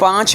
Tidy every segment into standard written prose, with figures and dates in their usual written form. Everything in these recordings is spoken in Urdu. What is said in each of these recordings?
5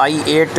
I8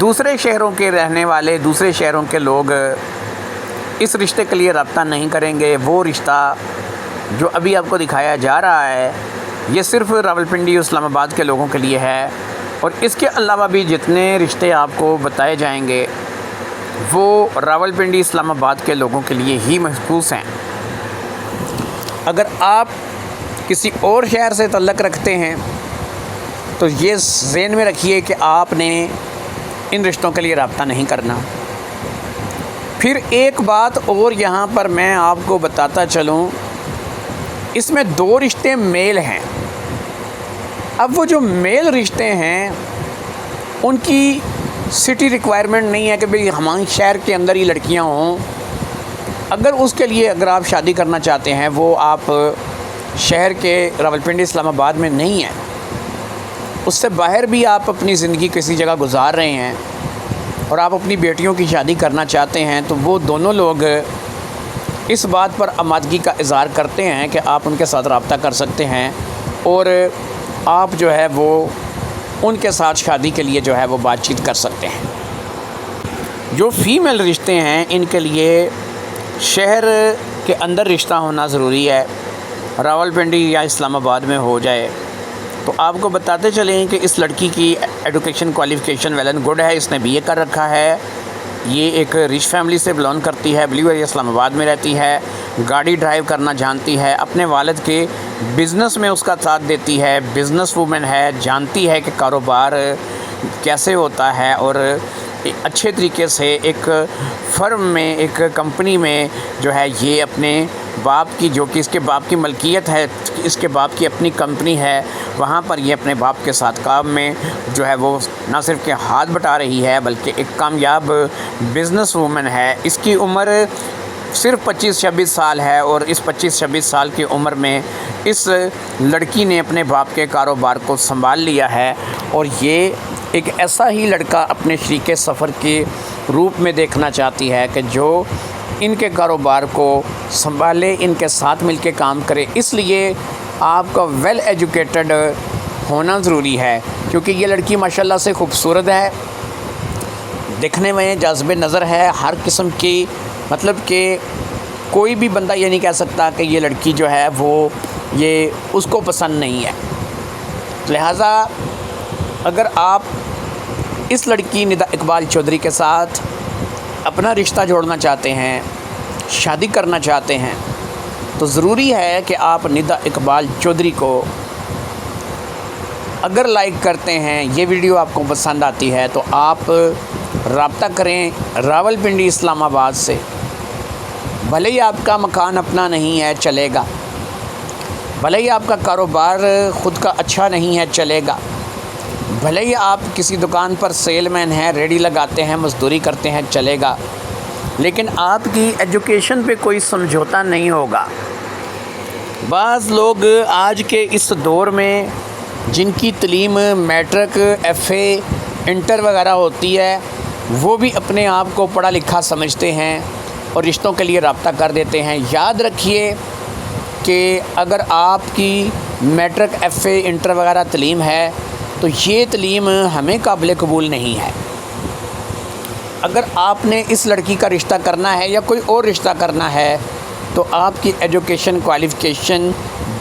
دوسرے شہروں کے رہنے والے، دوسرے شہروں کے لوگ اس رشتے کے لیے رابطہ نہیں کریں گے۔ وہ رشتہ جو ابھی آپ کو دکھایا جا رہا ہے یہ صرف راولپنڈی اسلام آباد کے لوگوں کے لیے ہے، اور اس کے علاوہ بھی جتنے رشتے آپ کو بتائے جائیں گے وہ راولپنڈی اسلام آباد کے لوگوں کے لیے ہی مخصوص ہیں۔ اگر آپ کسی اور شہر سے تعلق رکھتے ہیں تو یہ ذہن میں رکھیے کہ آپ نے ان رشتوں کے لیے رابطہ نہیں کرنا۔ پھر ایک بات اور یہاں پر میں آپ کو بتاتا چلوں، اس میں 2 رشتے میل ہیں۔ اب وہ جو میل رشتے ہیں ان کی سٹی ریکوائرمنٹ نہیں ہے کہ بھئی ہمارے شہر کے اندر ہی لڑکیاں ہوں۔ اگر اس کے لیے اگر آپ شادی کرنا چاہتے ہیں، وہ آپ شہر کے راولپنڈی اسلام آباد میں نہیں ہیں، اس سے باہر بھی آپ اپنی زندگی کسی جگہ گزار رہے ہیں اور آپ اپنی بیٹیوں کی شادی کرنا چاہتے ہیں، تو وہ دونوں لوگ اس بات پر آمادگی کا اظہار کرتے ہیں کہ آپ ان کے ساتھ رابطہ کر سکتے ہیں اور آپ جو ہے وہ ان کے ساتھ شادی کے لیے جو ہے وہ بات چیت کر سکتے ہیں۔ جو فیمیل رشتے ہیں ان کے لیے شہر کے اندر رشتہ ہونا ضروری ہے، راولپنڈی یا اسلام آباد میں ہو جائے۔ تو آپ کو بتاتے چلیں کہ اس لڑکی کی education qualification well and good ہے، اس نے BA کر رکھا ہے، یہ ایک ریچ فیملی سے بلانگ کرتی ہے، بلیو ایریا اسلام آباد میں رہتی ہے، گاڑی ڈرائیو کرنا جانتی ہے، اپنے والد کے بزنس میں اس کا ساتھ دیتی ہے، بزنس وومن ہے، جانتی ہے کہ کاروبار کیسے ہوتا ہے اور اچھے طریقے سے ایک فرم میں، ایک کمپنی میں جو ہے یہ اپنے باپ کی، جو کہ اس کے باپ کی ملکیت ہے، اس کے باپ کی اپنی کمپنی ہے، وہاں پر یہ اپنے باپ کے ساتھ کام میں جو ہے وہ نہ صرف کہ ہاتھ بٹا رہی ہے بلکہ ایک کامیاب بزنس وومن ہے۔ اس کی عمر صرف 25-26 سال ہے، اور اس 25-26 سال کی عمر میں اس لڑکی نے اپنے باپ کے کاروبار کو سنبھال لیا ہے، اور یہ ایک ایسا ہی لڑکا اپنے شریک سفر کے روپ میں دیکھنا چاہتی ہے کہ جو ان کے کاروبار کو سنبھالے، ان کے ساتھ مل کے کام کرے۔ اس لیے آپ کا ویل ایجوکیٹڈ ہونا ضروری ہے، کیونکہ یہ لڑکی ماشاءاللہ سے خوبصورت ہے، دیکھنے میں جاذب نظر ہے، ہر قسم کی، مطلب کہ کوئی بھی بندہ یہ نہیں کہہ سکتا کہ یہ لڑکی جو ہے وہ یہ اس کو پسند نہیں ہے۔ لہٰذا اگر آپ اس لڑکی ندا اقبال چودھری کے ساتھ اپنا رشتہ جوڑنا چاہتے ہیں، شادی کرنا چاہتے ہیں، تو ضروری ہے کہ آپ ندا اقبال چودھری کو اگر لائک کرتے ہیں، یہ ویڈیو آپ کو پسند آتی ہے، تو آپ رابطہ کریں راولپنڈی اسلام آباد سے۔ بھلے ہی آپ کا مکان اپنا نہیں ہے، چلے گا، بھلے ہی آپ کا کاروبار خود کا اچھا نہیں ہے، چلے گا، بھلے ہی آپ کسی دکان پر سیل مین ہیں، ریڈی لگاتے ہیں، مزدوری کرتے ہیں، چلے گا، لیکن آپ کی ایجوکیشن پہ کوئی سمجھوتا نہیں ہوگا۔ بعض لوگ آج کے اس دور میں جن کی تعلیم میٹرک، FA، انٹر وغیرہ ہوتی ہے، وہ بھی اپنے آپ کو پڑھا لکھا سمجھتے ہیں اور رشتوں کے لیے رابطہ کر دیتے ہیں۔ یاد رکھیے کہ اگر آپ کی میٹرک، FA، انٹر وغیرہ تعلیم ہے تو یہ تعلیم ہمیں قابل قبول نہیں ہے۔ اگر آپ نے اس لڑکی کا رشتہ کرنا ہے یا کوئی اور رشتہ کرنا ہے تو آپ کی education qualification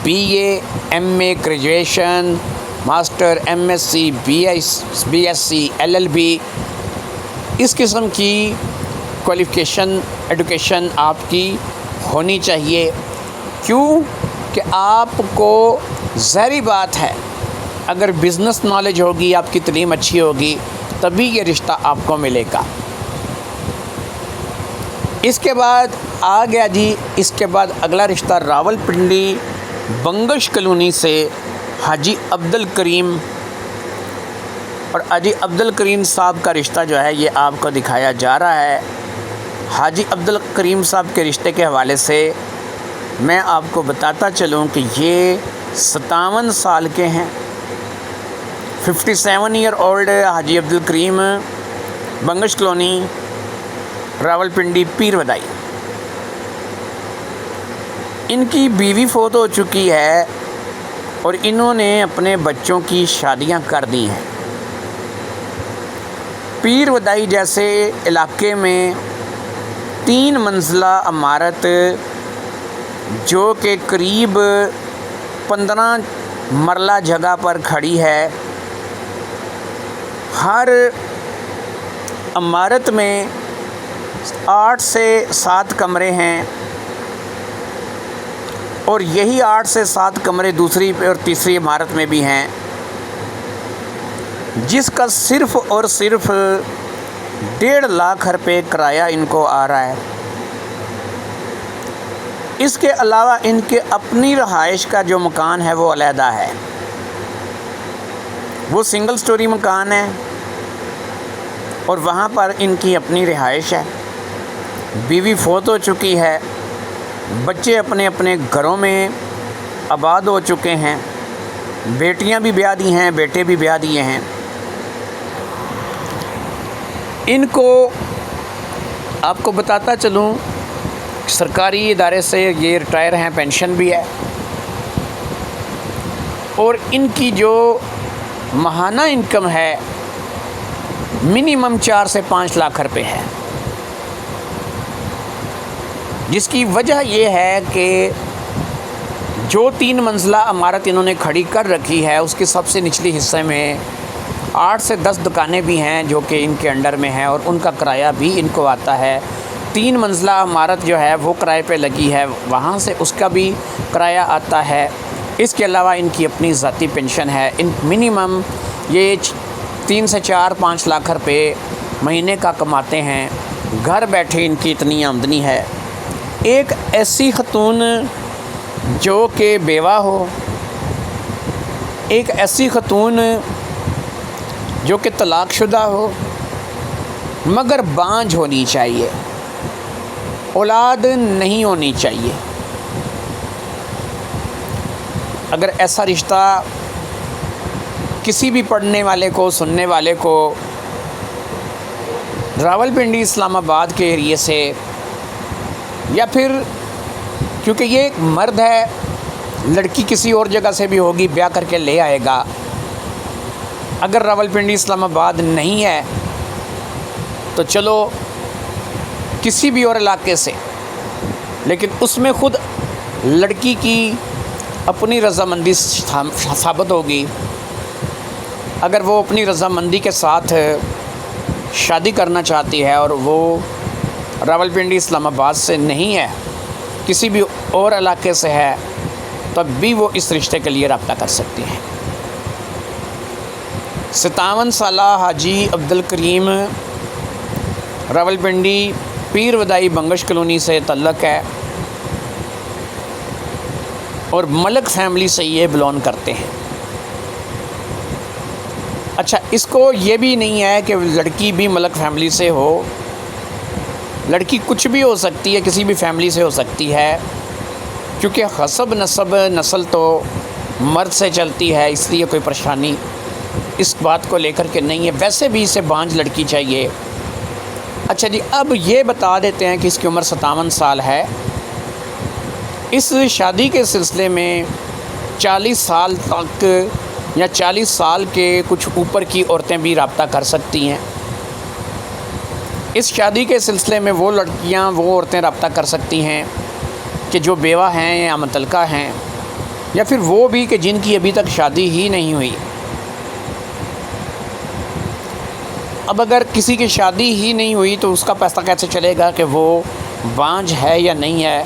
BA، MA، graduation, master, MSc، BSc، LLB، اس قسم کی کوالیفیکیشن ایجوکیشن آپ کی ہونی چاہیے۔ کیوں کہ آپ کو ظاہری بات ہے اگر بزنس نالج ہوگی، آپ کی تعلیم اچھی ہوگی، تبھی یہ رشتہ آپ کو ملے گا۔ اس کے بعد آ گیا جی، اس کے بعد اگلا رشتہ راولپنڈی بنگش کالونی سے حاجی عبدالکریم، اور حاجی عبدالکریم صاحب کا رشتہ جو ہے یہ آپ کو دکھایا جا رہا ہے۔ حاجی عبدالکریم صاحب کے رشتے کے حوالے سے میں آپ کو بتاتا چلوں کہ یہ 57 سال کے ہیں، 57 ایئر اولڈ حاجی عبدالکریم، بنگش کالونی، راولپنڈی، پیر ودائی۔ ان کی بیوی فوت ہو چکی ہے اور انہوں نے اپنے بچوں کی شادیاں کر دی ہیں۔ پیر ودائی جیسے علاقے میں 3 منزلہ عمارت جو کہ قریب 15 مرلہ جگہ پر کھڑی ہے، ہر عمارت میں 8 سے 7 کمرے ہیں، اور یہی 8 سے 7 کمرے دوسری اور تیسری عمارت میں بھی ہیں، جس کا صرف اور صرف 1.5 لاکھ روپے کرایہ ان کو آ رہا ہے۔ اس کے علاوہ ان کے اپنی رہائش کا جو مکان ہے وہ علیحدہ ہے، وہ سنگل سٹوری مکان ہے، اور وہاں پر ان کی اپنی رہائش ہے۔ بیوی فوت ہو چکی ہے، بچے اپنے اپنے گھروں میں آباد ہو چکے ہیں، بیٹیاں بھی بیاہ دی ہیں، بیٹے بھی بیاہ دیے ہیں۔ ان کو آپ کو بتاتا چلوں، سرکاری ادارے سے یہ ریٹائر ہیں، پینشن بھی ہے، اور ان کی جو ماہانہ انکم ہے منیمم 4 سے 5 لاکھ روپے ہے، جس کی وجہ یہ ہے کہ جو 3 منزلہ عمارت انہوں نے کھڑی کر رکھی ہے اس کے سب سے نچلی حصے میں 8 سے 10 دکانیں بھی ہیں جو کہ ان کے انڈر میں ہیں، اور ان کا کرایہ بھی ان کو آتا ہے۔ 3 منزلہ عمارت جو ہے وہ کرائے پہ لگی ہے، وہاں سے اس کا بھی کرایہ آتا ہے۔ اس کے علاوہ ان کی اپنی ذاتی پینشن ہے۔ ان منیمم یہ 3 سے 4-5 لاکھ روپے مہینے کا کماتے ہیں، گھر بیٹھے ان کی اتنی آمدنی ہے۔ ایک ایسی خاتون جو کہ بیوہ ہو، ایک ایسی خاتون جو کہ طلاق شدہ ہو مگر بانجھ ہونی چاہیے، اولاد نہیں ہونی چاہیے۔ اگر ایسا رشتہ کسی بھی پڑھنے والے کو، سننے والے کو راولپنڈی اسلام آباد کے ایریے سے، یا پھر کیونکہ یہ ایک مرد ہے، لڑکی کسی اور جگہ سے بھی ہوگی، بیاہ کر کے لے آئے گا، اگر راولپنڈی اسلام آباد نہیں ہے تو چلو کسی بھی اور علاقے سے، لیکن اس میں خود لڑکی کی اپنی رضامندی ثابت ہوگی۔ اگر وہ اپنی رضامندی کے ساتھ شادی کرنا چاہتی ہے اور وہ راولپنڈی اسلام آباد سے نہیں ہے، کسی بھی اور علاقے سے ہے، تب بھی وہ اس رشتے کے لیے رابطہ کر سکتی ہیں۔ 57 سالہ حاجی عبدالکریم راولپنڈی پیر ودائی بنگش کالونی سے تعلق ہے، اور ملک فیملی سے یہ بلونگ کرتے ہیں۔ اچھا، اس کو یہ بھی نہیں ہے کہ لڑکی بھی ملک فیملی سے ہو، لڑکی کچھ بھی ہو سکتی ہے، کسی بھی فیملی سے ہو سکتی ہے، کیونکہ حسب نسب نسل تو مرد سے چلتی ہے، اس لیے کوئی پریشانی اس بات کو لے کر کے نہیں ہے۔ ویسے بھی اسے بانجھ لڑکی چاہیے۔ اچھا جی، اب یہ بتا دیتے ہیں کہ اس کی عمر 57 سال ہے۔ اس شادی کے سلسلے میں 40 سال تک یا 40 سال کے کچھ اوپر کی عورتیں بھی رابطہ کر سکتی ہیں۔ اس شادی کے سلسلے میں وہ لڑکیاں، وہ عورتیں رابطہ کر سکتی ہیں کہ جو بیوہ ہیں یا مطلقہ ہیں، یا پھر وہ بھی کہ جن کی ابھی تک شادی ہی نہیں ہوئی۔ اب اگر کسی کی شادی ہی نہیں ہوئی تو اس کا فیصلہ کیسے چلے گا کہ وہ بانجھ ہے یا نہیں ہے؟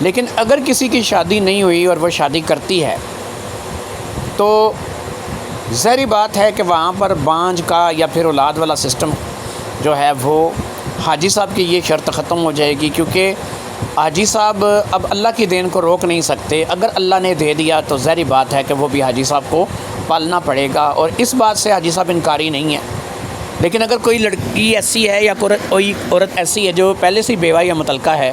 لیکن اگر کسی کی شادی نہیں ہوئی اور وہ شادی کرتی ہے تو ظاہری بات ہے کہ وہاں پر بانجھ کا یا پھر اولاد والا سسٹم جو ہے وہ حاجی صاحب کی یہ شرط ختم ہو جائے گی، کیونکہ حاجی صاحب اب اللہ کی دین کو روک نہیں سکتے۔ اگر اللہ نے دے دیا تو ظاہری بات ہے کہ وہ بھی حاجی صاحب کو پالنا پڑے گا، اور اس بات سے حاجی صاحب انکاری نہیں ہے۔ لیکن اگر کوئی لڑکی ایسی ہے یا کوئی عورت ایسی ہے جو پہلے سے بیوہ یا مطلقہ ہے،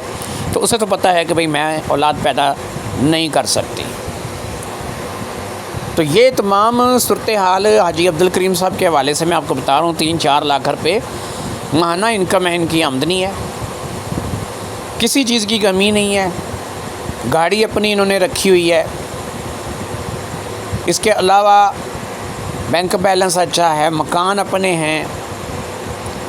تو اسے تو پتہ ہے کہ بھئی میں اولاد پیدا نہیں کر سکتی۔ تو یہ تمام صورتحال حاجی عبدالکریم صاحب کے حوالے سے میں آپ کو بتا رہا ہوں۔ 3-4 لاکھ روپے ماہانہ انکم ہے، ان کی آمدنی ہے، کسی چیز کی کمی نہیں ہے، گاڑی اپنی انہوں نے رکھی ہوئی ہے، اس کے علاوہ بینک بیلنس اچھا ہے، مکان اپنے ہیں،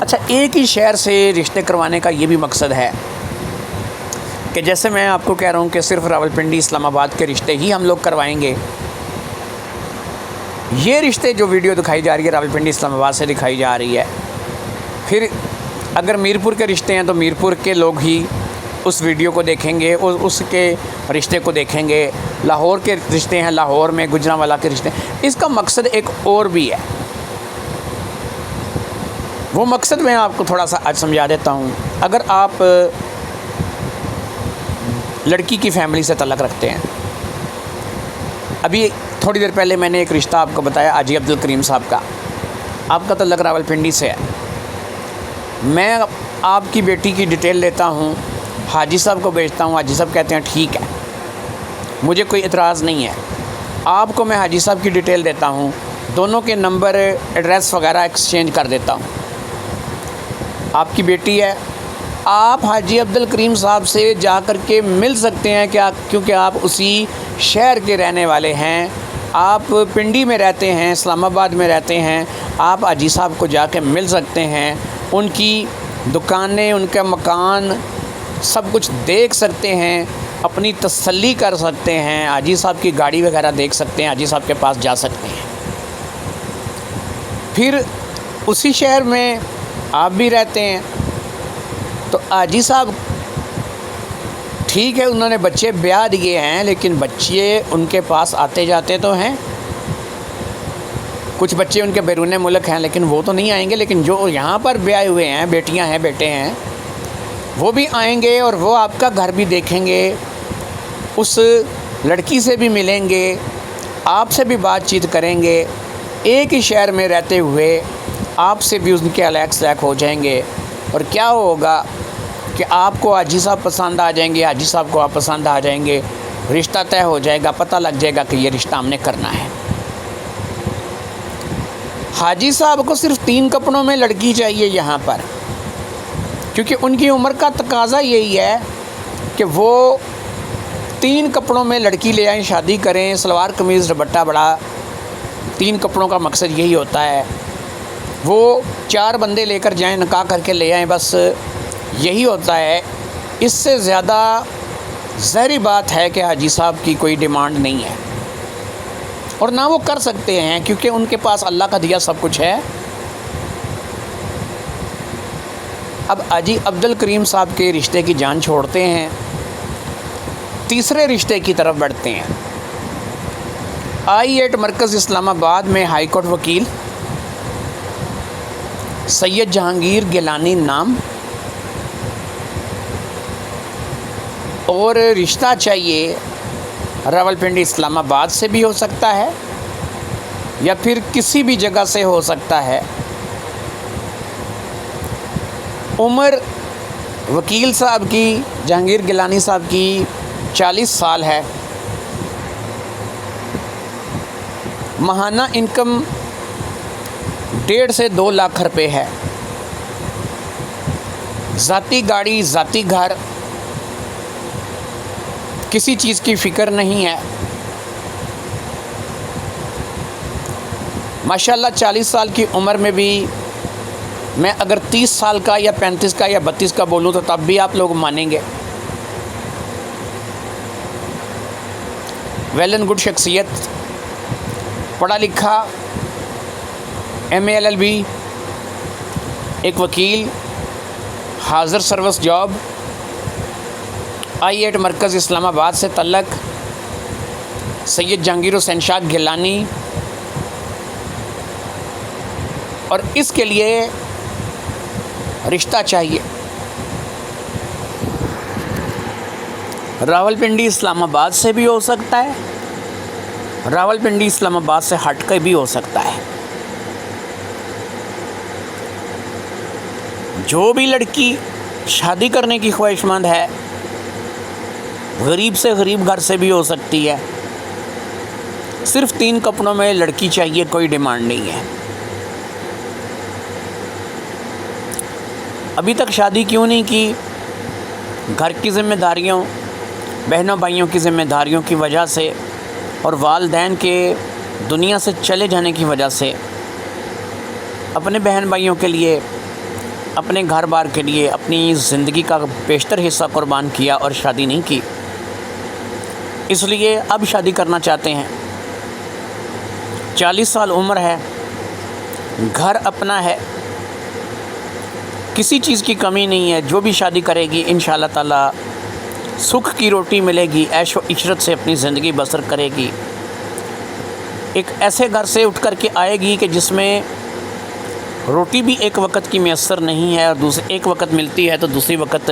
اچھا، ایک ہی شہر سے رشتے کروانے کا یہ بھی مقصد ہے کہ جیسے میں آپ کو کہہ رہا ہوں کہ صرف راولپنڈی اسلام آباد کے رشتے ہی ہم لوگ کروائیں گے. یہ رشتے جو ویڈیو دکھائی جا رہی ہے راولپنڈی اسلام آباد سے دکھائی جا رہی ہے. پھر اگر میرپور کے رشتے ہیں تو میرپور کے لوگ ہی اس ویڈیو کو دیکھیں گے، اس کے رشتے کو دیکھیں گے. لاہور کے رشتے ہیں، لاہور میں گجرانوالہ کے رشتے ہیں. اس کا مقصد ایک اور بھی ہے. وہ مقصد میں آپ کو تھوڑا سا آج سمجھا دیتا ہوں. اگر آپ لڑکی کی فیملی سے تعلق رکھتے ہیں، ابھی تھوڑی دیر پہلے میں نے ایک رشتہ آپ کو بتایا حاجی عبدالکریم صاحب کا، آپ کا تعلق راولپنڈی سے ہے. میں آپ کی بیٹی کی ڈیٹیل لیتا ہوں، حاجی صاحب کو بھیجتا ہوں، حاجی صاحب کہتے ہیں ٹھیک ہے، مجھے کوئی اعتراض نہیں ہے. آپ کو میں حاجی صاحب کی ڈیٹیل دیتا ہوں، دونوں کے نمبر ایڈریس وغیرہ ایکسچینج کر دیتا ہوں. آپ کی بیٹی ہے، آپ حاجی عبدالکریم صاحب سے جا کر کے مل سکتے ہیں کیونکہ آپ اسی شہر کے رہنے والے ہیں. آپ پنڈی میں رہتے ہیں، اسلام آباد میں رہتے ہیں، آپ حاجی صاحب کو جا کے مل سکتے ہیں. ان کی دکانیں، ان کا مکان سب کچھ دیکھ سکتے ہیں، اپنی تسلی کر سکتے ہیں. حاجی صاحب کی گاڑی وغیرہ دیکھ سکتے ہیں، حاجی صاحب کے پاس جا سکتے ہیں. پھر اسی شہر میں آپ بھی رہتے ہیں تو حاجی صاحب ٹھیک ہے، انہوں نے بچے بیاہ دیے ہیں، لیکن بچے ان کے پاس آتے جاتے تو ہیں. کچھ بچے ان کے بیرون ملک ہیں لیکن وہ تو نہیں آئیں گے. لیکن جو یہاں پر بیاہ ہوئے ہیں، بیٹیاں ہیں، بیٹے ہیں، وہ بھی آئیں گے اور وہ آپ کا گھر بھی دیکھیں گے، اس لڑکی سے بھی ملیں گے، آپ سے بھی بات چیت کریں گے. ایک ہی شہر میں رہتے ہوئے آپ سے بھی ان کے الیک سلیک ہو جائیں گے. اور کیا ہوگا کہ آپ کو حاجی صاحب پسند آ جائیں گے، حاجی صاحب کو آپ پسند آ جائیں گے، رشتہ طے ہو جائے گا، پتہ لگ جائے گا کہ یہ رشتہ ہم نے کرنا ہے. حاجی صاحب کو صرف 3 کپڑوں میں لڑکی چاہیے یہاں پر، کیونکہ ان کی عمر کا تقاضا یہی ہے کہ وہ 3 کپڑوں میں لڑکی لے آئیں، شادی کریں، سلوار قمیض دوپٹہ بڑا. 3 کپڑوں کا مقصد یہی ہوتا ہے. وہ 4 بندے لے کر جائیں، نکاح کر کے لے آئیں، بس یہی ہوتا ہے. اس سے زیادہ ظاہری بات ہے کہ حاجی صاحب کی کوئی ڈیمانڈ نہیں ہے اور نہ وہ کر سکتے ہیں، کیونکہ ان کے پاس اللہ کا دیا سب کچھ ہے. اب حاجی عبدالکریم صاحب کے رشتے کی جان چھوڑتے ہیں، تیسرے رشتے کی طرف بڑھتے ہیں. I-8 مرکز اسلام آباد میں ہائی کورٹ وکیل سید جہانگیر گیلانی نام، اور رشتہ چاہیے راولپنڈی اسلام آباد سے بھی ہو سکتا ہے یا پھر کسی بھی جگہ سے ہو سکتا ہے. عمر وکیل صاحب کی، جہانگیر گیلانی صاحب کی 40 سال ہے. ماہانہ انکم 1.5 سے 2 لاکھ روپے ہے. ذاتی گاڑی، ذاتی گھر، کسی چیز کی فکر نہیں ہے. ماشاءاللہ 40 سال کی عمر میں بھی میں اگر 30 سال کا یا 35 کا یا 32 کا بولوں تو تب بھی آپ لوگ مانیں گے. ویل اینڈ گڈ شخصیت، پڑھا لکھا، MA LLB، ایک وکیل، حاضر سروس جاب، I-8 مرکز اسلام آباد سے تعلق سید جہانگیر حسین شاہ گیلانی. اور اس کے لیے رشتہ چاہیے. راولپنڈی اسلام آباد سے بھی ہو سکتا ہے، راولپنڈی اسلام آباد سے ہٹ کے بھی ہو سکتا ہے. جو بھی لڑکی شادی کرنے کی خواہش مند ہے، غریب سے غریب گھر سے بھی ہو سکتی ہے. صرف 3 کپڑوں میں لڑکی چاہیے، کوئی ڈیمانڈ نہیں ہے. ابھی تک شادی کیوں نہیں کی؟ گھر کی ذمہ داریوں، بہنوں بھائیوں کی ذمہ داریوں کی وجہ سے اور والدین کے دنیا سے چلے جانے کی وجہ سے اپنے بہن بھائیوں کے لیے اپنے گھر بار کے لیے اپنی زندگی کا بیشتر حصہ قربان کیا اور شادی نہیں کی، اس لیے اب شادی کرنا چاہتے ہیں۔ 40 سال عمر ہے، گھر اپنا ہے، کسی چیز کی کمی نہیں ہے، جو بھی شادی کرے گی انشاءاللہ تعالیٰ سکھ کی روٹی ملے گی، عیش و عشرت سے اپنی زندگی بسر کرے گی، ایک ایسے گھر سے اٹھ کر کے آئے گی کہ جس میں روٹی بھی ایک وقت کی میسر نہیں ہے، اور ایک وقت ملتی ہے تو دوسری وقت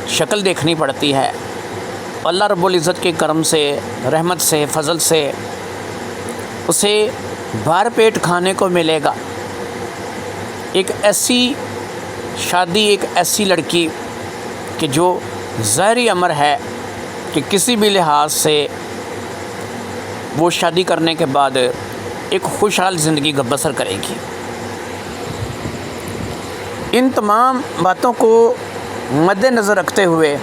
شکل دیکھنی پڑتی ہے۔ اللہ رب العزت کے کرم سے، رحمت سے، فضل سے اسے بھر پیٹ کھانے کو ملے گا۔ ایک ایسی شادی، ایک ایسی لڑکی کہ جو ظاہری امر ہے کہ کسی بھی لحاظ سے وہ شادی کرنے کے بعد ایک خوشحال زندگی کا بسر کرے گی۔ ان تمام باتوں کو مد نظر رکھتے ہوئے،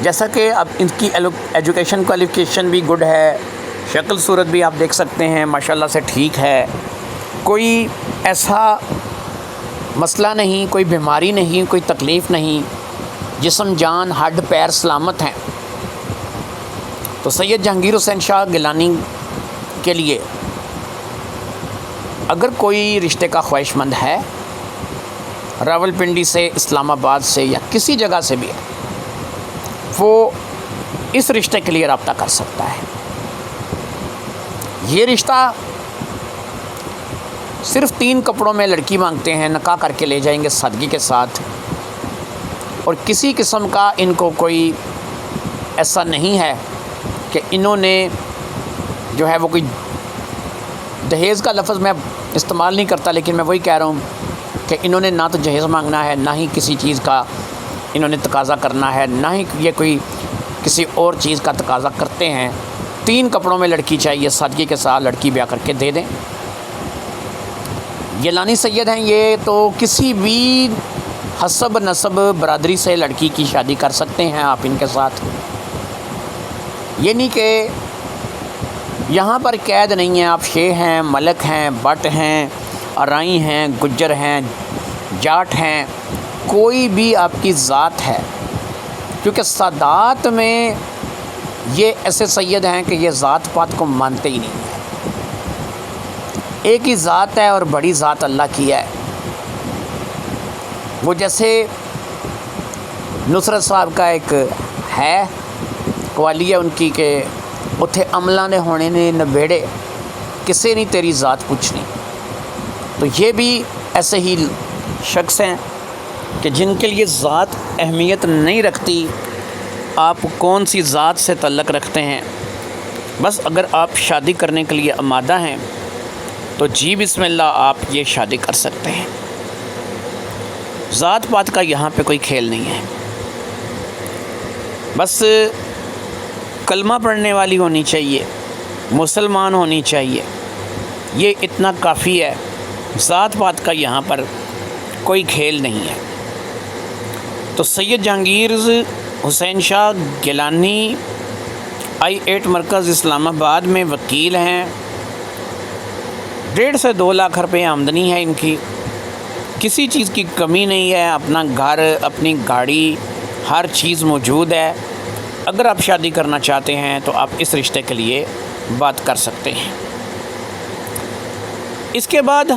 جیسا کہ اب ان کی ایجوکیشن کوالیفیکیشن بھی گڈ ہے، شکل صورت بھی آپ دیکھ سکتے ہیں ماشاءاللہ سے ٹھیک ہے، کوئی ایسا مسئلہ نہیں، کوئی بیماری نہیں، کوئی تکلیف نہیں، جسم جان ہڈ پیر سلامت ہیں، تو سید جہانگیر حسین شاہ گیلانی کے لیے اگر کوئی رشتے کا خواہش مند ہے راولپنڈی سے، اسلام آباد سے یا کسی جگہ سے بھی، وہ اس رشتے کے لیے رابطہ کر سکتا ہے۔ یہ رشتہ صرف 3 کپڑوں میں لڑکی مانگتے ہیں، نکاح کر کے لے جائیں گے سادگی کے ساتھ، اور کسی قسم کا ان کو کوئی ایسا نہیں ہے کہ انہوں نے جو ہے وہ کوئی جہیز کا لفظ میں استعمال نہیں کرتا، لیکن میں وہی کہہ رہا ہوں کہ انہوں نے نہ تو جہیز مانگنا ہے، نہ ہی کسی چیز کا انہوں نے تقاضا کرنا ہے، نہ ہی یہ کوئی کسی اور چیز کا تقاضا کرتے ہیں۔ 3 کپڑوں میں لڑکی چاہیے، سادگی کے ساتھ لڑکی بیاہ کر کے دے دیں۔ گیلانی سید ہیں یہ، تو کسی بھی حسب نسب برادری سے لڑکی کی شادی کر سکتے ہیں آپ ان کے ساتھ۔ یہ نہیں کہ یہاں پر قید نہیں ہیں، آپ شیخ ہیں، ملک ہیں، بٹ ہیں، ارائی ہیں، گجر ہیں، جاٹ ہیں، کوئی بھی آپ کی ذات ہے، کیونکہ سادات میں یہ ایسے سید ہیں کہ یہ ذات پات کو مانتے ہی نہیں ہیں۔ ایک ہی ذات ہے اور بڑی ذات اللہ کی ہے۔ وہ جیسے نصرت صاحب کا ایک ہے قوالیہ ان کی کہ اتھے عملہ نے ہونے نے نبیڑے، کسے نہیں تیری ذات پوچھنی، تو یہ بھی ایسے ہی شخص ہیں کہ جن کے لیے ذات اہمیت نہیں رکھتی، آپ کون سی ذات سے تعلق رکھتے ہیں، بس اگر آپ شادی کرنے کے لیے آمادہ ہیں تو جی بسم اللہ آپ یہ شادی کر سکتے ہیں۔ ذات پات کا یہاں پہ کوئی کھیل نہیں ہے، بس کلمہ پڑھنے والی ہونی چاہیے، مسلمان ہونی چاہیے، یہ اتنا کافی ہے۔ ذات پات کا یہاں پر کوئی کھیل نہیں ہے۔ تو سید جہانگیر حسین شاہ گیلانی I8 مرکز اسلام آباد میں وکیل ہیں، 1.5 سے 2 لاکھ روپے آمدنی ہے ان کی، کسی چیز کی کمی نہیں ہے، اپنا گھر، اپنی گاڑی، ہر چیز موجود ہے۔ اگر آپ شادی کرنا چاہتے ہیں تو آپ اس رشتے کے لیے بات کر سکتے ہیں۔ اس کے بعد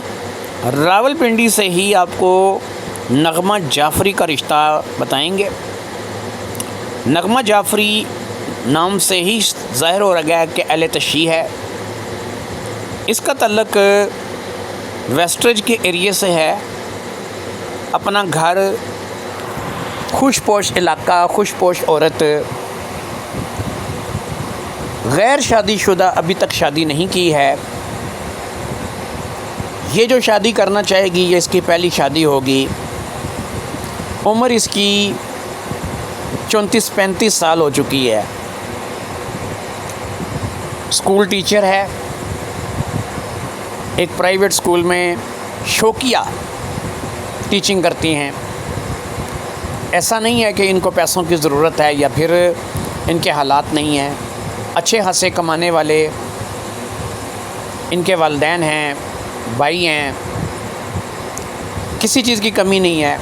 راولپنڈی سے ہی آپ کو نغمہ جعفری کا رشتہ بتائیں گے۔ نغمہ جعفری نام سے ہی ظاہر ہو رہا ہے کہ اہل تشیع ہے۔ اس کا تعلق ویسٹرج کے ایریے سے ہے، اپنا گھر، خوش پوش علاقہ، خوش پوش عورت، غیر شادی شدہ، ابھی تک شادی نہیں کی ہے۔ یہ جو شادی کرنا چاہے گی یہ اس کی پہلی شادی ہوگی۔ عمر اس کی 34-35 سال ہو چکی ہے۔ اسکول ٹیچر ہے، ایک پرائیویٹ اسکول میں شوقیہ ٹیچنگ کرتی ہیں۔ ایسا نہیں ہے کہ ان کو پیسوں کی ضرورت ہے یا پھر ان کے حالات نہیں ہیں، اچھے خاصے کمانے والے ان کے والدین ہیں، بھائی ہیں، کسی چیز کی کمی نہیں ہے،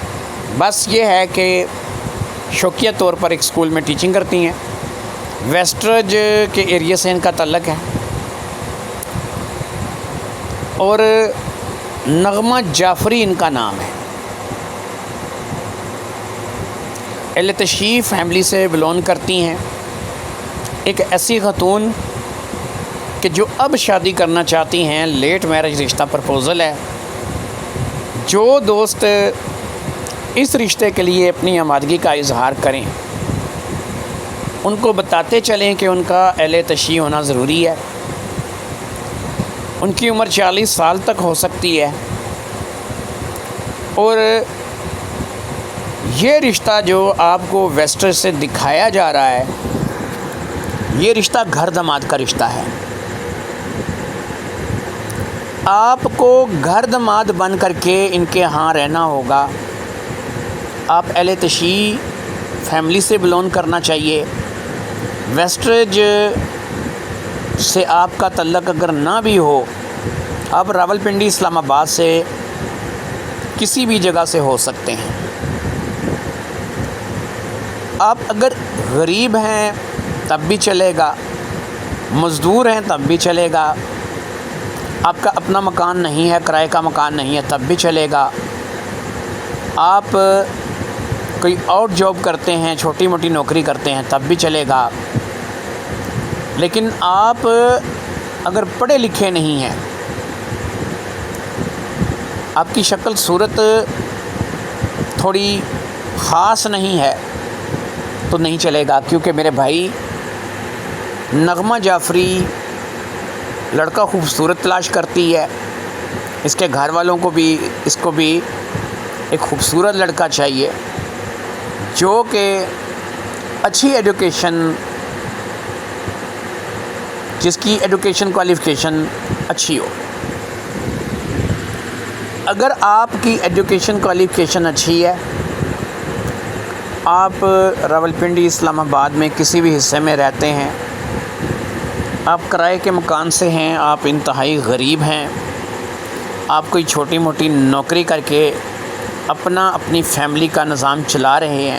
بس یہ ہے کہ شوقیہ طور پر ایک اسکول میں ٹیچنگ کرتی ہیں، ویسٹرج کے ایریا سے ان کا تعلق ہے، اور نغمہ جعفری ان کا نام ہے۔ اہل تشیع فیملی سے بلونگ کرتی ہیں، ایک ایسی خاتون کہ جو اب شادی کرنا چاہتی ہیں، لیٹ میرج رشتہ پرپوزل ہے۔ جو دوست اس رشتے کے لیے اپنی آمادگی کا اظہار کریں، ان کو بتاتے چلیں کہ ان کا اہل تشیع ہونا ضروری ہے۔ ان کی عمر 40 سال تک ہو سکتی ہے، اور یہ رشتہ جو آپ کو ویسٹر سے دکھایا جا رہا ہے، یہ رشتہ گھر داماد کا رشتہ ہے۔ آپ کو گھر داماد بن کر کے ان کے ہاں رہنا ہوگا۔ آپ اہل تشیع فیملی سے بلونگ کرنا چاہیے۔ ویسٹرج سے آپ کا تعلق اگر نہ بھی ہو، آپ راولپنڈی اسلام آباد سے کسی بھی جگہ سے ہو سکتے ہیں۔ آپ اگر غریب ہیں تب بھی چلے گا، مزدور ہیں تب بھی چلے گا، آپ کا اپنا مکان نہیں ہے، کرائے کا مکان نہیں ہے تب بھی چلے گا، آپ کوئی اور جاب کرتے ہیں، چھوٹی موٹی نوکری کرتے ہیں تب بھی چلے گا، لیکن آپ اگر پڑھے لکھے نہیں ہیں، آپ کی شکل صورت تھوڑی خاص نہیں ہے تو نہیں چلے گا، کیونکہ میرے بھائی نغمہ جعفری لڑکا خوبصورت تلاش کرتی ہے، اس کے گھر والوں کو بھی اس کو بھی ایک خوبصورت لڑکا چاہیے جو کہ اچھی ایجوکیشن، جس کی ایجوکیشن کوالیفیکیشن اچھی ہو۔ اگر آپ کی ایجوکیشن کوالیفیکیشن اچھی ہے، آپ راولپنڈی اسلام آباد میں کسی بھی حصے میں رہتے ہیں، آپ کرائے کے مکان سے ہیں، آپ انتہائی غریب ہیں، آپ کوئی چھوٹی موٹی نوکری کر کے اپنی فیملی کا نظام چلا رہے ہیں،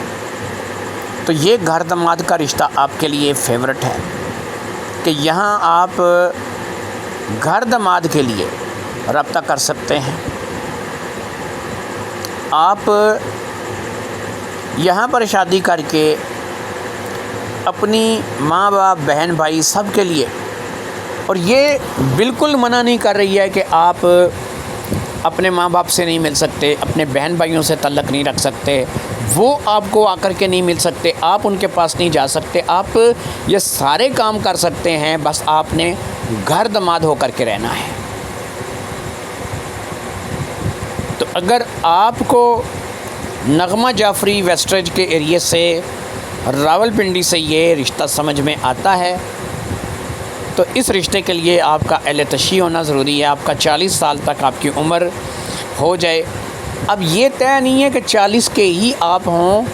تو یہ گھر داماد کا رشتہ آپ کے لیے فیورٹ ہے کہ یہاں آپ گھر داماد کے لیے رابطہ کر سکتے ہیں۔ آپ یہاں پر شادی کر کے اپنی ماں باپ، بہن بھائی سب کے لیے، اور یہ بالکل منع نہیں کر رہی ہے کہ آپ اپنے ماں باپ سے نہیں مل سکتے، اپنے بہن بھائیوں سے تعلق نہیں رکھ سکتے، وہ آپ کو آ کر کے نہیں مل سکتے، آپ ان کے پاس نہیں جا سکتے، آپ یہ سارے کام کر سکتے ہیں، بس آپ نے گھر داماد ہو کر کے رہنا ہے۔ تو اگر آپ کو نغمہ جعفری ویسٹرج کے ایریے سے، راولپنڈی سے یہ رشتہ سمجھ میں آتا ہے، تو اس رشتے کے لیے آپ کا اہل تشیع ہونا ضروری ہے۔ آپ کا 40 سال تک آپ کی عمر ہو جائے۔ اب یہ طے نہیں ہے کہ 40 کے ہی آپ ہوں،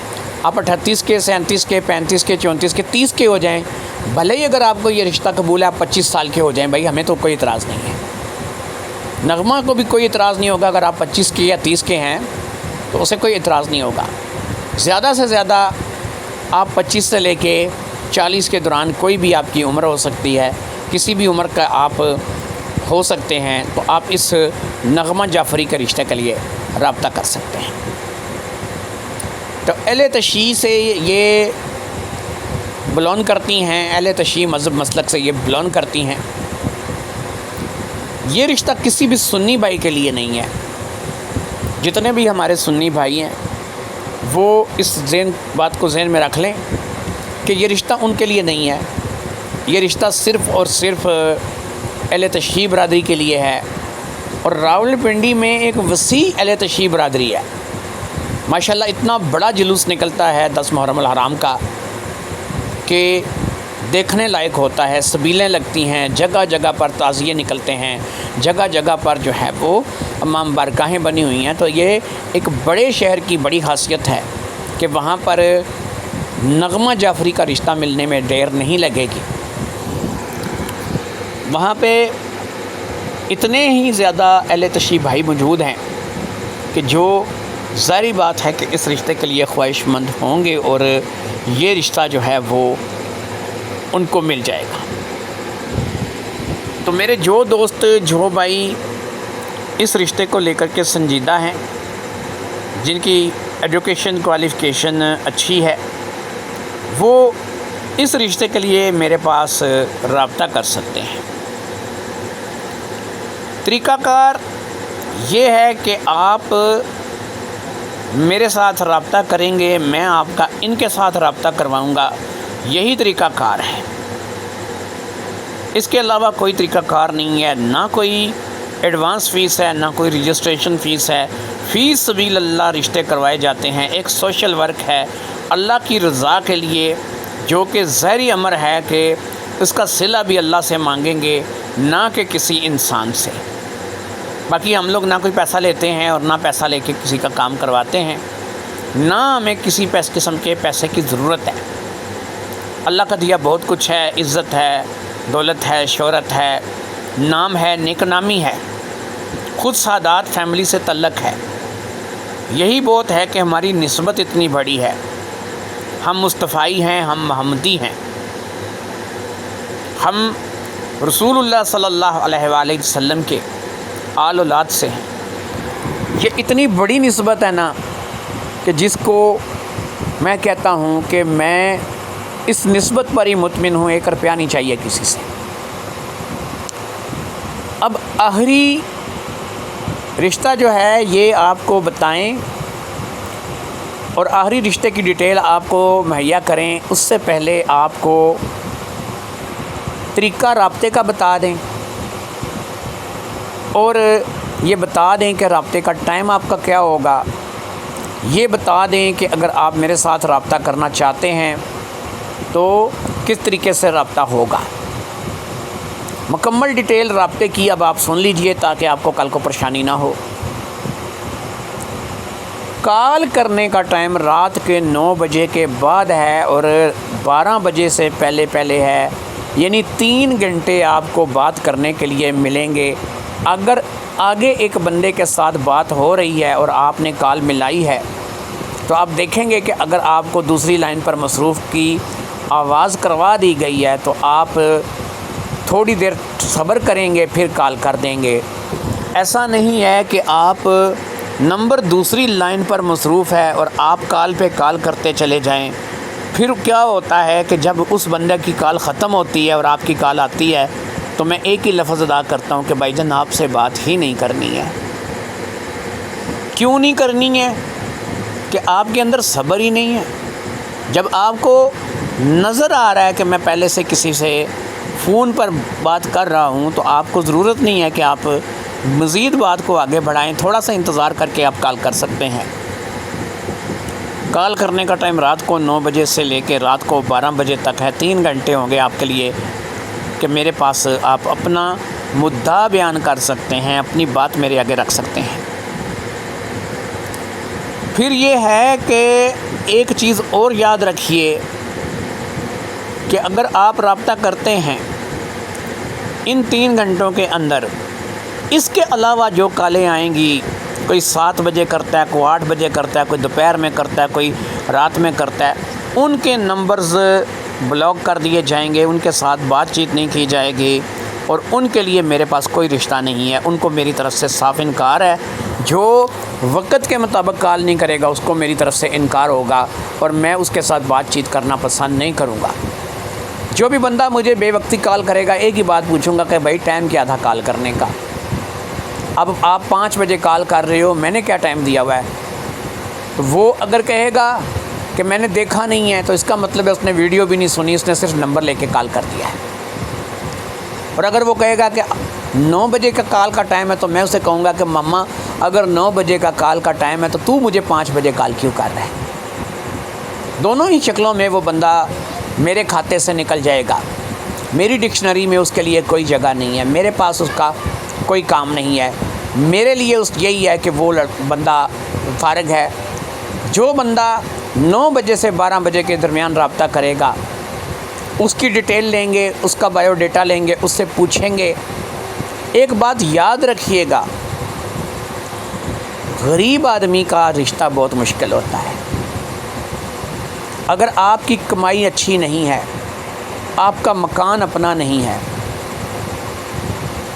آپ 38 کے، 37 کے، 35 کے، 34 کے، 30 کے ہو جائیں، بھلے ہی اگر آپ کو یہ رشتہ قبول ہے آپ 25 سال کے ہو جائیں، بھائی ہمیں تو کوئی اعتراض نہیں ہے۔ نغمہ کو بھی کوئی اعتراض نہیں ہوگا اگر آپ 25 کے یا 30 کے ہیں تو اسے کوئی اعتراض نہیں ہوگا۔ زیادہ سے زیادہ آپ 25 سے لے کے 40 کے دوران کوئی بھی آپ کی عمر ہو سکتی ہے، کسی بھی عمر کا آپ ہو سکتے ہیں، تو آپ اس نغمہ جعفری کے رشتے کے لیے رابطہ کر سکتے ہیں۔ تو اہل تشیع سے یہ بلونگ کرتی ہیں، اہل تشیع مذہب مسلک سے یہ بلونگ کرتی ہیں۔ یہ رشتہ کسی بھی سنی بھائی کے لیے نہیں ہے۔ جتنے بھی ہمارے سنی بھائی ہیں وہ اس بات کو ذہن میں رکھ لیں کہ یہ رشتہ ان کے لیے نہیں ہے، یہ رشتہ صرف اور صرف اہل تشیع برادری کے لیے ہے۔ اور راولپنڈی میں ایک وسیع اہل تشیع برادری ہے، ماشاءاللہ اتنا بڑا جلوس نکلتا ہے 10 محرم الحرام کا کہ دیکھنے لائق ہوتا ہے، سبیلیں لگتی ہیں، جگہ جگہ پر تعزیے نکلتے ہیں، جگہ جگہ پر جو ہے وہ امام بارگاہیں بنی ہوئی ہیں۔ تو یہ ایک بڑے شہر کی بڑی خاصیت ہے کہ وہاں پر نغمہ جعفری کا رشتہ ملنے میں دیر نہیں لگے گی۔ وہاں پہ اتنے ہی زیادہ اہل تشیع بھائی موجود ہیں کہ جو ظاہری بات ہے کہ اس رشتے کے لیے خواہش مند ہوں گے اور یہ رشتہ جو ہے وہ ان کو مل جائے گا۔ تو میرے جو دوست جو بھائی اس رشتے کو لے کر کے سنجیدہ ہیں، جن کی ایجوکیشن کوالیفیکیشن اچھی ہے، وہ اس رشتے کے لیے میرے پاس رابطہ کر سکتے ہیں۔ طریقہ کار یہ ہے کہ آپ میرے ساتھ رابطہ کریں گے، میں آپ کا ان کے ساتھ رابطہ کرواؤں گا، یہی طریقہ کار ہے۔ اس کے علاوہ کوئی طریقہ کار نہیں ہے، نہ کوئی ایڈوانس فیس ہے، نہ کوئی رجسٹریشن فیس ہے۔ فی سبیل اللہ رشتے کروائے جاتے ہیں، ایک سوشل ورک ہے اللہ کی رضا کے لیے، جو کہ ظاہری امر ہے کہ اس کا صلہ بھی اللہ سے مانگیں گے، نہ کہ کسی انسان سے۔ باقی ہم لوگ نہ کوئی پیسہ لیتے ہیں اور نہ پیسہ لے کے کسی کا کام کرواتے ہیں، نہ ہمیں کسی قسم کے پیسے کی ضرورت ہے۔ اللہ کا دیا بہت کچھ ہے، عزت ہے، دولت ہے، شہرت ہے، نام ہے، نیک نامی ہے، خود سعادات فیملی سے تعلق ہے۔ یہی بہت ہے کہ ہماری نسبت اتنی بڑی ہے، ہم مصطفی ہیں، ہم محمدی ہیں، ہم رسول اللہ صلی اللہ علیہ وآلہ وسلم کے آل اولاد سے ہیں۔ یہ اتنی بڑی نسبت ہے نا کہ جس کو میں کہتا ہوں کہ میں اس نسبت پر ہی مطمئن ہوں، 1 روپیہ نہیں چاہیے کسی سے۔ اب آخری رشتہ جو ہے یہ آپ کو بتائیں اور آخری رشتے کی ڈیٹیل آپ کو مہیا کریں، اس سے پہلے آپ کو طریقہ رابطے کا بتا دیں اور یہ بتا دیں کہ رابطے کا ٹائم آپ کا کیا ہوگا۔ یہ بتا دیں کہ اگر آپ میرے ساتھ رابطہ کرنا چاہتے ہیں تو کس طریقے سے رابطہ ہوگا۔ مکمل ڈیٹیل رابطے کی اب آپ سن لیجئے تاکہ آپ کو کل کو پریشانی نہ ہو۔ کال کرنے کا ٹائم رات کے 9 بجے کے بعد ہے اور 12 بجے سے پہلے ہے، یعنی 3 گھنٹے آپ کو بات کرنے کے لیے ملیں گے۔ اگر آگے ایک بندے کے ساتھ بات ہو رہی ہے اور آپ نے کال ملائی ہے تو آپ دیکھیں گے کہ اگر آپ کو دوسری لائن پر مصروف کی آواز کروا دی گئی ہے تو آپ تھوڑی دیر صبر کریں گے، پھر کال کر دیں گے۔ ایسا نہیں ہے کہ آپ نمبر دوسری لائن پر مصروف ہے اور آپ کال پہ کال کرتے چلے جائیں۔ پھر کیا ہوتا ہے کہ جب اس بندے کی کال ختم ہوتی ہے اور آپ کی کال آتی ہے تو میں ایک ہی لفظ ادا کرتا ہوں کہ بھائی جان آپ سے بات ہی نہیں کرنی ہے۔ کیوں نہیں کرنی ہے؟ کہ آپ کے اندر صبر ہی نہیں ہے۔ جب آپ کو نظر آ رہا ہے کہ میں پہلے سے کسی سے فون پر بات کر رہا ہوں تو آپ کو ضرورت نہیں ہے کہ آپ مزید بات کو آگے بڑھائیں، تھوڑا سا انتظار کر کے آپ کال کر سکتے ہیں۔ کال کرنے کا ٹائم رات کو 9 بجے سے لے کے رات کو 12 بجے تک ہے۔ 3 گھنٹے ہوں گے آپ کے لیے کہ میرے پاس آپ اپنا مدعا بیان کر سکتے ہیں، اپنی بات میرے آگے رکھ سکتے ہیں۔ پھر یہ ہے کہ ایک چیز اور یاد رکھیے کہ اگر آپ رابطہ کرتے ہیں ان 3 گھنٹوں کے اندر، اس کے علاوہ جو کالیں آئیں گی، کوئی 7 بجے کرتا ہے، کوئی 8 بجے کرتا ہے، کوئی دوپہر میں کرتا ہے، کوئی رات میں کرتا ہے، ان کے نمبرز بلاک کر دیے جائیں گے، ان کے ساتھ بات چیت نہیں کی جائے گی اور ان کے لیے میرے پاس کوئی رشتہ نہیں ہے۔ ان کو میری طرف سے صاف انکار ہے۔ جو وقت کے مطابق کال نہیں کرے گا اس کو میری طرف سے انکار ہوگا اور میں اس کے ساتھ بات چیت کرنا پسند نہیں کروں گا۔ جو بھی بندہ مجھے بے وقتی کال کرے گا ایک ہی بات پوچھوں گا کہ بھائی ٹائم کیا تھا کال کرنے کا؟ اب آپ 5 بجے کال کر رہے ہو، میں نے کیا ٹائم دیا ہوا ہے؟ تو وہ اگر کہے گا کہ میں نے دیکھا نہیں ہے تو اس کا مطلب ہے اس نے ویڈیو بھی نہیں سنی، اس نے صرف نمبر لے کے کال کر دیا ہے۔ اور اگر وہ کہے گا کہ 9 بجے کا کال کا ٹائم ہے تو میں اسے کہوں گا کہ ماما اگر 9 بجے کا کال کا ٹائم ہے تو مجھے 5 بجے کال کیوں کر رہا ہے؟ دونوں ہی شکلوں میں وہ بندہ میرے کھاتے سے نکل جائے گا۔ میری ڈکشنری میں اس کے لیے کوئی جگہ نہیں ہے، میرے پاس اس کا کوئی کام نہیں ہے۔ میرے لیے یہی ہے کہ وہ بندہ فارغ ہے۔ جو بندہ 9 بجے سے 12 بجے کے درمیان رابطہ کرے گا اس کی ڈیٹیل لیں گے، اس کا بایو ڈیٹا لیں گے، اس سے پوچھیں گے۔ ایک بات یاد رکھیے گا، غریب آدمی کا رشتہ بہت مشکل ہوتا ہے۔ اگر آپ کی کمائی اچھی نہیں ہے، آپ کا مکان اپنا نہیں ہے،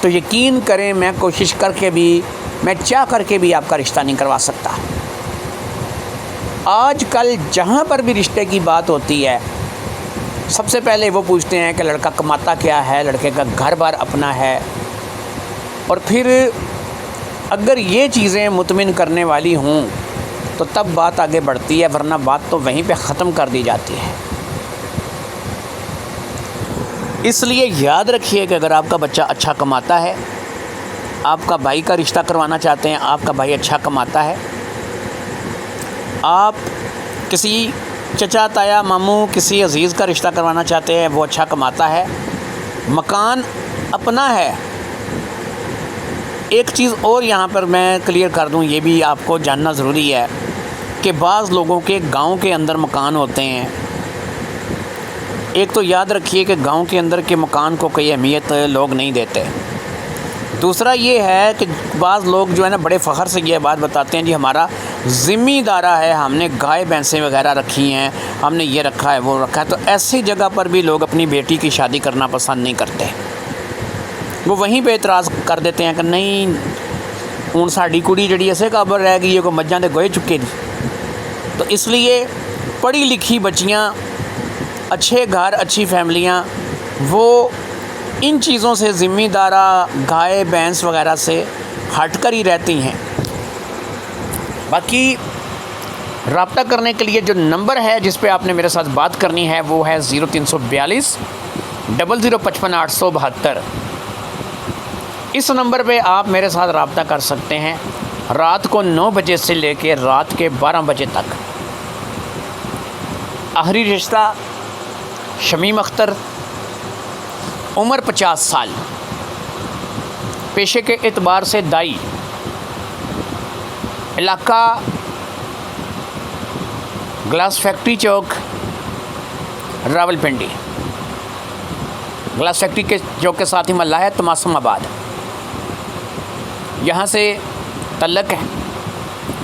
تو یقین کریں میں کوشش کر کے بھی، میں چاہ کر کے بھی آپ کا رشتہ نہیں کروا سکتا۔ آج کل جہاں پر بھی رشتے کی بات ہوتی ہے، سب سے پہلے وہ پوچھتے ہیں کہ لڑکا کماتا کیا ہے، لڑکے کا گھر بار اپنا ہے، اور پھر اگر یہ چیزیں مطمئن کرنے والی ہوں تو تب بات آگے بڑھتی ہے، ورنہ بات تو وہیں پہ ختم کر دی جاتی ہے۔ اس لیے یاد رکھیے کہ اگر آپ کا بچہ اچھا کماتا ہے، آپ کا بھائی کا رشتہ کروانا چاہتے ہیں، آپ کا بھائی اچھا کماتا ہے، آپ کسی چچا تایا ماموں کسی عزیز کا رشتہ کروانا چاہتے ہیں، وہ اچھا کماتا ہے، مکان اپنا ہے۔ ایک چیز اور یہاں پر میں کلیئر کر دوں، یہ بھی آپ کو جاننا ضروری ہے کہ بعض لوگوں کے گاؤں کے اندر مکان ہوتے ہیں۔ ایک تو یاد رکھیے کہ گاؤں کے اندر کے مکان کو کوئی اہمیت لوگ نہیں دیتے۔ دوسرا یہ ہے کہ بعض لوگ جو ہے نا بڑے فخر سے یہ بات بتاتے ہیں، جی ہمارا ذمہ دارہ ہے، ہم نے گائے بھینسیں وغیرہ رکھی ہیں، ہم نے یہ رکھا ہے وہ رکھا ہے۔ تو ایسی جگہ پر بھی لوگ اپنی بیٹی کی شادی کرنا پسند نہیں کرتے۔ وہ وہیں پہ اعتراض کر دیتے ہیں کہ نہیں ہن ساڈی کڑی جڑی ایسے قابل رہ گئی ہے کہ مجھاں دے گوئے چکے دی۔ تو اس لیے پڑھی لکھی بچیاں، اچھے گھر، اچھی فیملیاں، وہ ان چیزوں سے ذمہ دارہ گائے بھینس وغیرہ سے ہٹ کر ہی رہتی ہیں۔ باقی رابطہ کرنے کے لیے جو نمبر ہے جس پہ آپ نے میرے ساتھ بات کرنی ہے وہ ہے 0342 0055 872۔ اس نمبر پہ آپ میرے ساتھ رابطہ کر سکتے ہیں رات کو 9 بجے سے لے کے رات کے 12 بجے تک۔ آخری رشتہ شمیم اختر، عمر 50 سال، پیشے کے اعتبار سے دائی، علاقہ گلاس فیکٹری چوک، راولپنڈی۔ گلاس فیکٹری کے چوک کے ساتھ ہی محلہ ہے تماسم آباد۔ یہاں سے تعلق ہے،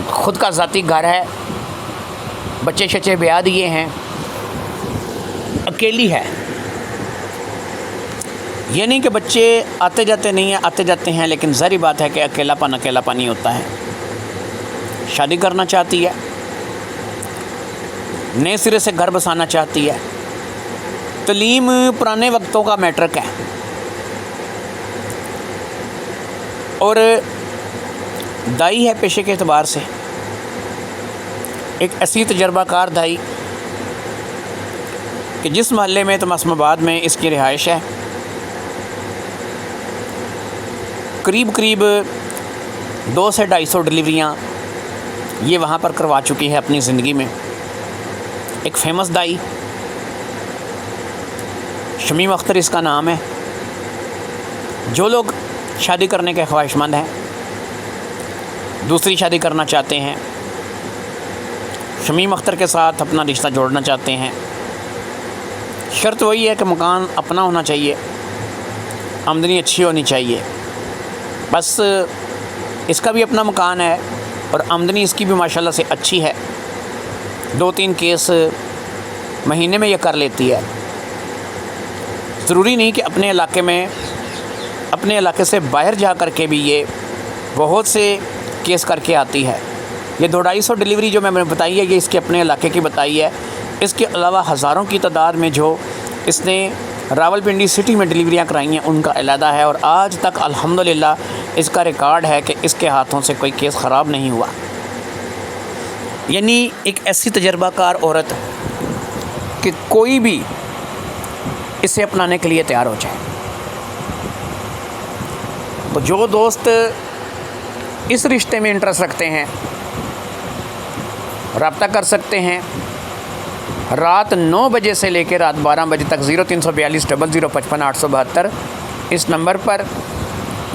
خود کا ذاتی گھر ہے، بچے شچے بیاہ دیے ہیں، اکیلی ہے۔ یہ نہیں کہ بچے آتے جاتے نہیں ہیں، آتے جاتے ہیں، لیکن ظاہری بات ہے کہ اکیلا پن ہی ہوتا ہے۔ شادی کرنا چاہتی ہے، نئے سرے سے گھر بسانا چاہتی ہے۔ تعلیم پرانے وقتوں کا میٹرک ہے، اور دائی ہے پیشے کے اعتبار سے ایک ایسی تجربہ کار دائی کہ جس محلے میں تماسم آباد میں اس کی رہائش ہے، قریب 200 سے 250 ڈلیوریاں یہ وہاں پر کروا چکی ہے اپنی زندگی میں۔ ایک فیمس دائی، شمیم اختر اس کا نام ہے۔ جو لوگ شادی کرنے کے خواہش مند ہیں، دوسری شادی کرنا چاہتے ہیں، شمیم اختر کے ساتھ اپنا رشتہ جوڑنا چاہتے ہیں، شرط وہی ہے کہ مکان اپنا ہونا چاہیے، آمدنی اچھی ہونی چاہیے۔ بس اس کا بھی اپنا مکان ہے اور آمدنی اس کی بھی ماشاءاللہ سے اچھی ہے، 2-3 کیس مہینے میں یہ کر لیتی ہے۔ ضروری نہیں کہ اپنے علاقے سے باہر جا کر کے بھی یہ بہت سے کیس کر کے آتی ہے۔ یہ 200-250 ڈلیوری جو میں نے بتائی ہے، یہ اس کے اپنے علاقے کی بتائی ہے۔ اس کے علاوہ ہزاروں کی تعداد میں جو اس نے راولپنڈی سٹی میں ڈلیوریاں کرائی ہیں ان کا علیحدہ ہے، اور آج تک الحمدللہ اس کا ریکارڈ ہے کہ اس کے ہاتھوں سے کوئی کیس خراب نہیں ہوا۔ یعنی ایک ایسی تجربہ کار عورت کہ کوئی بھی اسے اپنانے کے لیے تیار ہو جائے۔ تو جو دوست اس رشتے میں انٹرسٹ رکھتے ہیں رابطہ کر سکتے ہیں رات 9 بجے سے لے کے رات 12 بجے تک 0342 0055 872 اس نمبر پر۔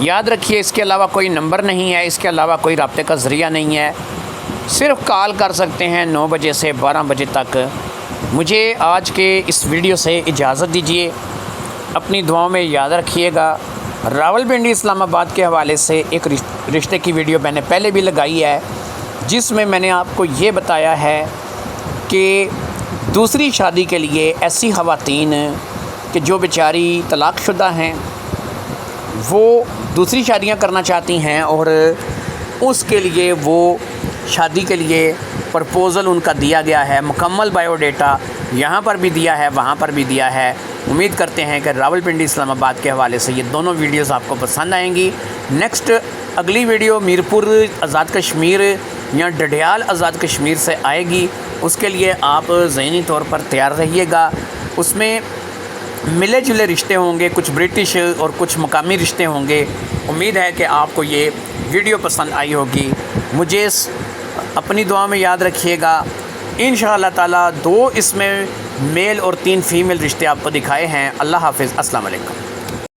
یاد رکھیے اس کے علاوہ کوئی نمبر نہیں ہے، اس کے علاوہ کوئی رابطے کا ذریعہ نہیں ہے، صرف کال کر سکتے ہیں 9 بجے سے 12 بجے تک۔ مجھے آج کے اس ویڈیو سے اجازت دیجیے، اپنی دعاؤں میں یاد رکھیے گا۔ راولپنڈی اسلام آباد کے حوالے سے ایک رشتے کی ویڈیو میں نے پہلے بھی لگائی ہے، جس میں میں نے آپ کو یہ بتایا ہے کہ دوسری شادی کے لیے ایسی خواتین کہ جو بیچاری طلاق شدہ ہیں، وہ دوسری شادیاں کرنا چاہتی ہیں اور اس کے لیے وہ شادی کے لیے پرپوزل ان کا دیا گیا ہے، مکمل بائیو ڈیٹا یہاں پر بھی دیا ہے، وہاں پر بھی دیا ہے۔ امید کرتے ہیں کہ راولپنڈی اسلام آباد کے حوالے سے یہ دونوں ویڈیوز آپ کو پسند آئیں گی۔ نیکسٹ اگلی ویڈیو میرپور آزاد کشمیر یا ڈڈیال آزاد کشمیر سے آئے گی، اس کے لیے آپ ذہنی طور پر تیار رہیے گا۔ اس میں ملے جلے رشتے ہوں گے، کچھ برٹش اور کچھ مقامی رشتے ہوں گے۔ امید ہے کہ آپ کو یہ ویڈیو پسند آئی ہوگی۔ مجھے اپنی دعا میں یاد رکھیے گا۔ انشاءاللہ تعالیٰ 2 اس میں میل اور 3 فیمیل رشتے آپ کو دکھائے ہیں۔ اللہ حافظ، السلام علیکم۔